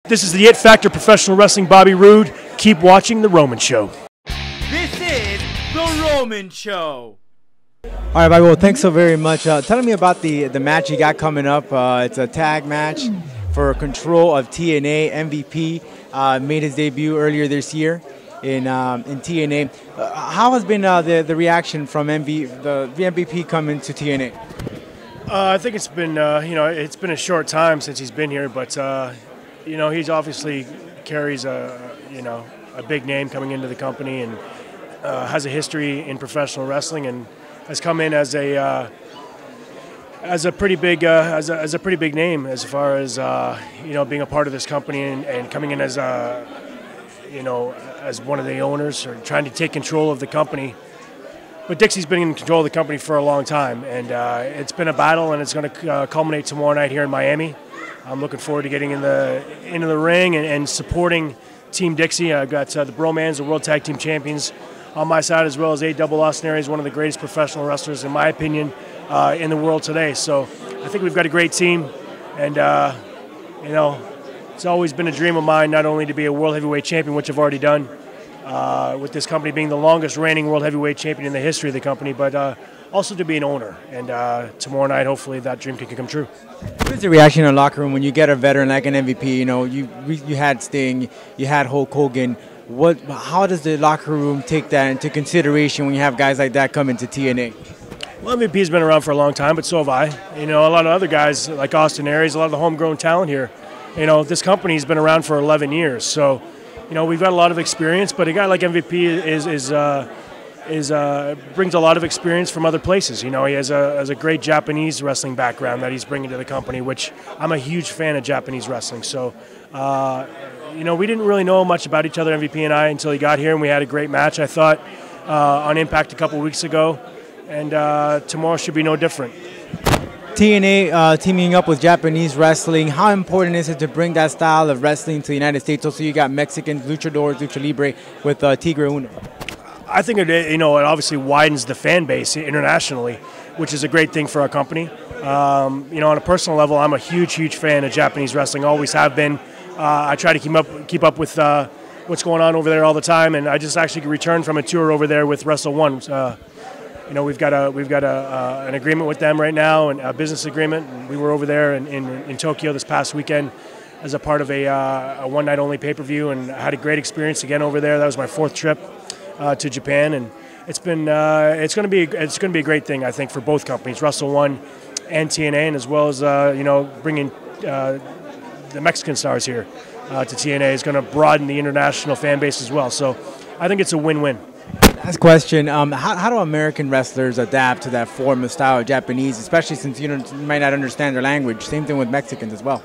This is the It Factor Professional Wrestling, Bobby Roode. Keep watching The Roman Show. This is The Roman Show. All right, Bobby, well, thanks so very much. Tell me about the match you got coming up. It's a tag match for control of TNA. MVP made his debut earlier this year in TNA. How has been the reaction from the MVP coming to TNA? I think it's been it's been a short time since he's been here, but he's obviously carries a big name coming into the company and has a history in professional wrestling and has come in as a pretty big name as far as being a part of this company and coming in as as one of the owners or trying to take control of the company. But Dixie's been in control of the company for a long time, and it's been a battle, and it's going to culminate tomorrow night here in Miami. I'm looking forward to getting into the ring and supporting Team Dixie. I've got the Bromans, the World Tag Team Champions, on my side, as well as A-Double Austin Aries, one of the greatest professional wrestlers, in my opinion, in the world today. So I think we've got a great team, and it's always been a dream of mine not only to be a World Heavyweight Champion, which I've already done, with this company being the longest reigning World Heavyweight Champion in the history of the company, but also to be an owner. And tomorrow night, hopefully, that dream can come true. What is the reaction in the locker room when you get a veteran like an MVP? You had Sting, you had Hulk Hogan. How does the locker room take that into consideration when you have guys like that come into TNA? Well, MVP's been around for a long time, but so have I. A lot of other guys like Austin Aries, a lot of the homegrown talent here. This company's been around for 11 years, so we've got a lot of experience. But a guy like MVP brings a lot of experience from other places. He has a great Japanese wrestling background that he's bringing to the company, which I'm a huge fan of Japanese wrestling. So, we didn't really know much about each other, MVP and I, until he got here, and we had a great match, I thought, on Impact a couple weeks ago. And tomorrow should be no different. TNA teaming up with Japanese wrestling, how important is it to bring that style of wrestling to the United States? Also, you got Mexicans, luchadors, lucha libre with Tigre Uno. I think it obviously widens the fan base internationally, which is a great thing for our company. On a personal level, I'm a huge fan of Japanese wrestling, always have been. I try to keep up with what's going on over there all the time, and I just actually returned from a tour over there with Wrestle One. We've got an agreement with them right now, and a business agreement. And we were over there in Tokyo this past weekend as a part of a one-night-only pay-per-view, and I had a great experience again over there. That was my fourth trip to Japan, and it's going to be a great thing, I think, for both companies, Wrestle One and TNA, and as well as bringing the Mexican stars here to TNA is going to broaden the international fan base as well. So I think it's a win-win. Last question, how do American wrestlers adapt to that form of style of Japanese, especially since you might not understand their language? Same thing with Mexicans as well.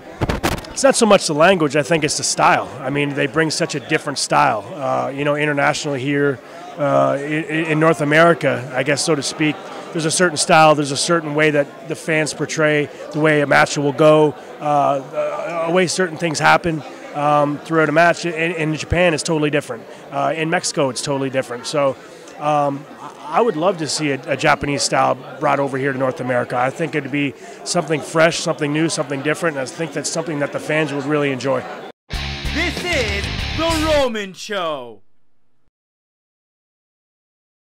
It's not so much the language, I think it's the style. I mean, they bring such a different style, internationally here in North America, I guess, so to speak. There's a certain style, there's a certain way that the fans portray the way a match will go, a way certain things happen throughout a match. In Japan, it's totally different. In Mexico, it's totally different. So I would love to see a Japanese style brought over here to North America. I think it would be something fresh, something new, something different, and I think that's something that the fans would really enjoy. This is The Roman Show.